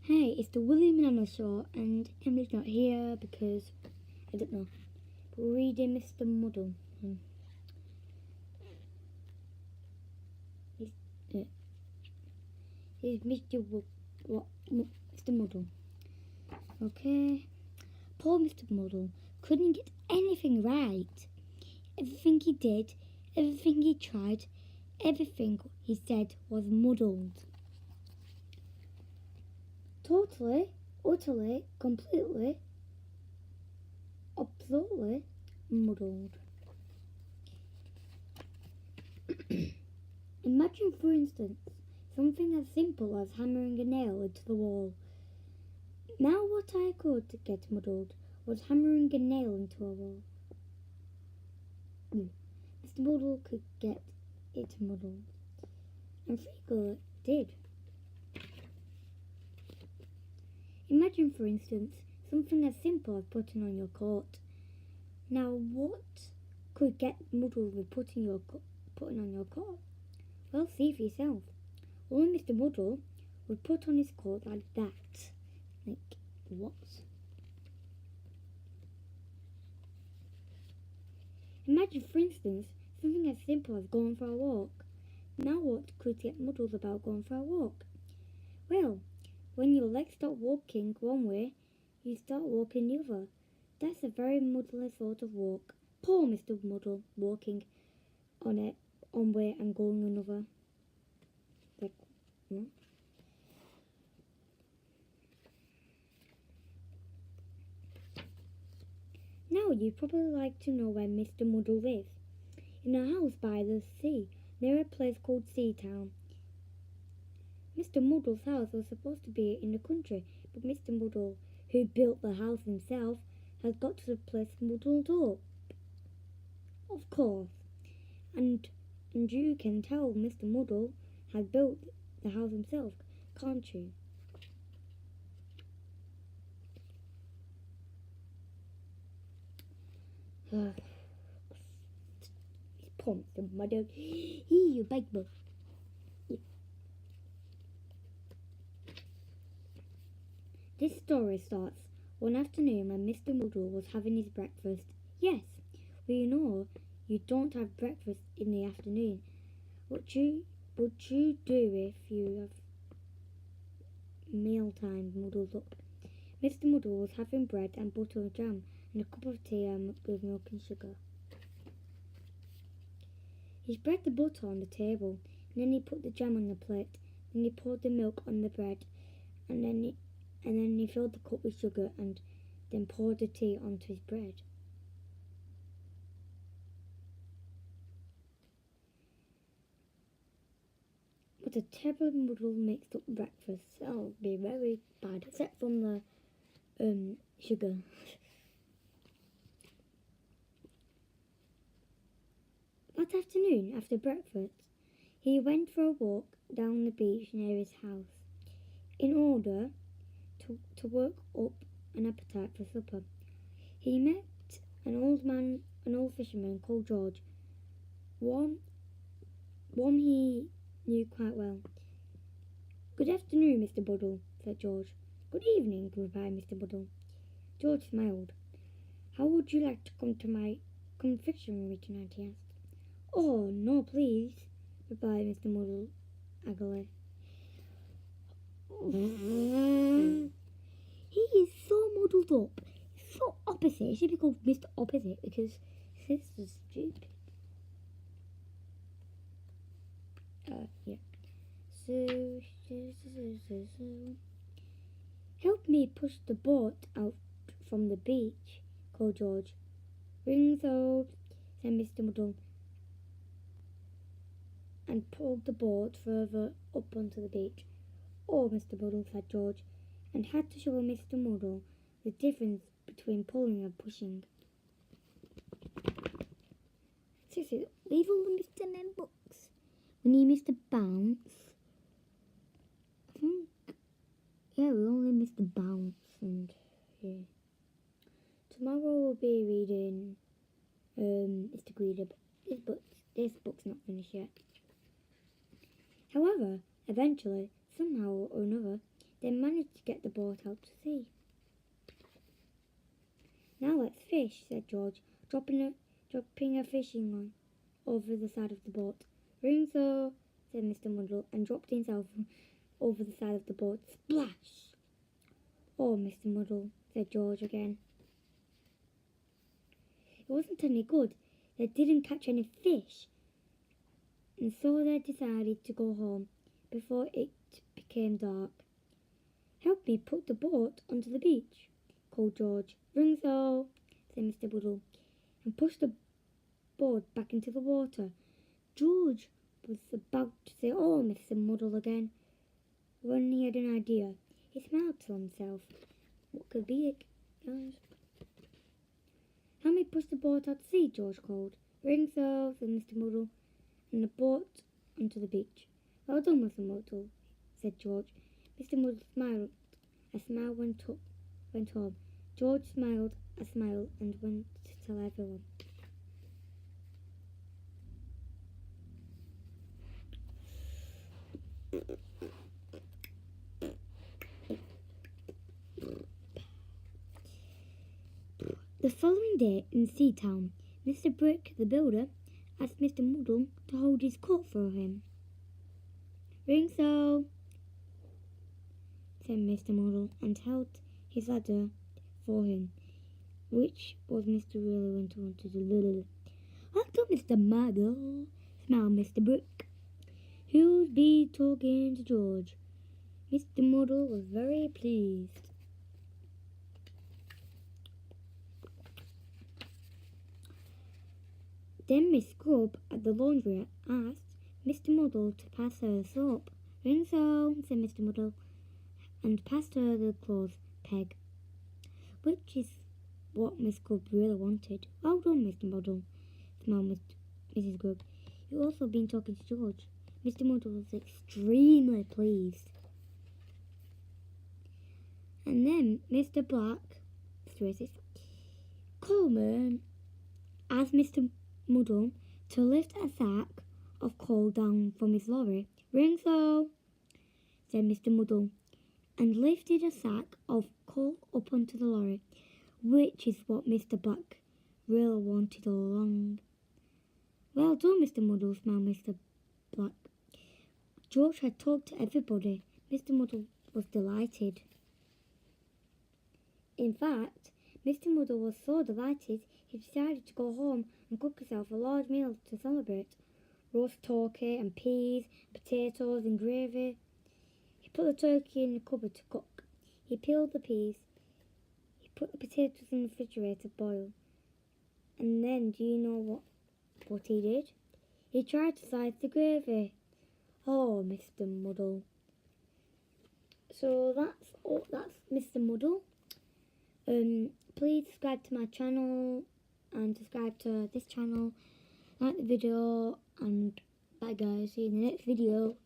Hey, it's the William and Emma show, and Emily's not here because I don't know. But we're reading Mr. Muddle. He's Mr. Muddle. Okay. Poor Mr. Muddle couldn't get anything right. Everything he did, everything he tried, everything he said was muddled. Totally, utterly, completely, absolutely muddled. Imagine, for instance, something as simple as hammering a nail into the wall. Now what I could get muddled was hammering a nail into a wall. Mr. Muddle could get it muddled, and Feagle did. Imagine, for instance, something as simple as putting on your coat. Now, what could get muddled with putting on your coat? Well, see for yourself. Only Mr. Muddle would put on his coat like that. Like, what? Imagine, for instance, something as simple as going for a walk. Now, what could get muddled about going for a walk? Well, when your legs stop walking one way, you start walking the other. That's a very muddly sort of walk. Poor Mr. Muddle walking on way and going another. Like, what? Now you'd probably like to know where Mr. Muddle lives. In a house by the sea, near a place called Seatown. Mr. Muddle's house was supposed to be in the country, but Mr. Muddle, who built the house himself, has got to the place muddled up. Of course. And you can tell Mr. Muddle has built the house himself, can't you? Poor Mr. Muddle. You big boy. This story starts one afternoon when Mr. Muddle was having his breakfast. Yes, you know you don't have breakfast in the afternoon. What you do if you have mealtime muddled up? Mr. Muddle was having bread and butter and jam and a cup of tea with milk and sugar. He spread the butter on the table, and then he put the jam on the plate, then he poured the milk on the bread, and then he filled the cup with sugar and then poured the tea onto his bread. What a terrible muddled mixed up breakfast. That'll be very bad, except from the sugar. That afternoon, after breakfast, he went for a walk down the beach near his house, in order to work up an appetite for supper. He met an old fisherman called George, one he knew quite well. Good afternoon, Mr. Muddle, said George. Good evening, replied Mr. Muddle. George smiled. How would you like to come fishing with me tonight, he asked. Oh, no, please, replied Mr. Muddle angrily. He is so muddled up, so opposite. He should be called Mr. Opposite because this is stupid. Yeah. So, help me push the boat out from the beach, called George. Ring so, said Mr. Muddle, and pulled the boat further up onto the beach. Oh, Mr. Muddle, said George, and had to show Mr. Muddle the difference between pulling and pushing. Seriously, leave all the Mr. Ned books. We need Mr. Bounce. I think, yeah, we only Mr. Bounce, and yeah. Tomorrow we'll be reading Mr. Greeder, but this book's not finished yet. However, eventually, somehow or another, then managed to get the boat out to sea. "Now let's fish," said George, dropping a fishing line over the side of the boat. "Ring so," said Mr. Muddle, and dropped himself over the side of the boat. Splash! "Oh, Mr. Muddle," said George again. It wasn't any good. They didn't catch any fish, and so they decided to go home before it became dark. "Help me put the boat onto the beach," called George. "Ring so," said Mr. Muddle, and pushed the board back into the water. George was about to say, "Oh, Mr. Muddle," again, when he had an idea. He smiled to himself. What could be it, guys? "Help me push the boat out to sea," George called. "Ring so," said Mr. Muddle, and the boat onto the beach. "Well done, Mr. Muddle," said George. Mr. Muddle smiled. A smile went home. George smiled a smile and went to tell everyone. The following day in Seatown, Mr. Brick, the builder, asked Mr. Muddle to hold his coat for him. "Ring so," said Mr. Muddle, and held his ladder for him, which was Mr. Really wanted to do. "Well done, Mr. Muddle," smiled Mr. Brick, who'd be talking to George. Mr. Muddle was very pleased. Then Miss Scrub at the laundry asked Mr. Muddle to pass her soap. "Ring so," said Mr. Muddle, and passed her the clothes peg, which is what Miss Scrub really wanted. "Well done, Mr. Muddle," smiled Mrs. Scrub, who also been talking to George. Mr. Muddle was extremely pleased. And then Mr. Black, Coleman, asked Mr. Muddle to lift a sack of coal down from his lorry. "Ring so," said Mr. Muddle, and lifted a sack of coal up onto the lorry, which is what Mr. Black really wanted all along. "Well done, Mr. Muddle," smiled Mr. Black. George had talked to everybody. Mr. Muddle was delighted. In fact, Mr. Muddle was so delighted he decided to go home and cook himself a large meal to celebrate. Roast turkey and peas, potatoes and gravy. He put the turkey in the cupboard to cook. He peeled the peas. He put the potatoes in the refrigerator to boil. And then, do you know what he did? He tried to slice the gravy. Oh, Mr. Muddle. So that's Mr. Muddle. Please subscribe to my channel and subscribe to this channel. Like the video, and bye guys. See you in the next video.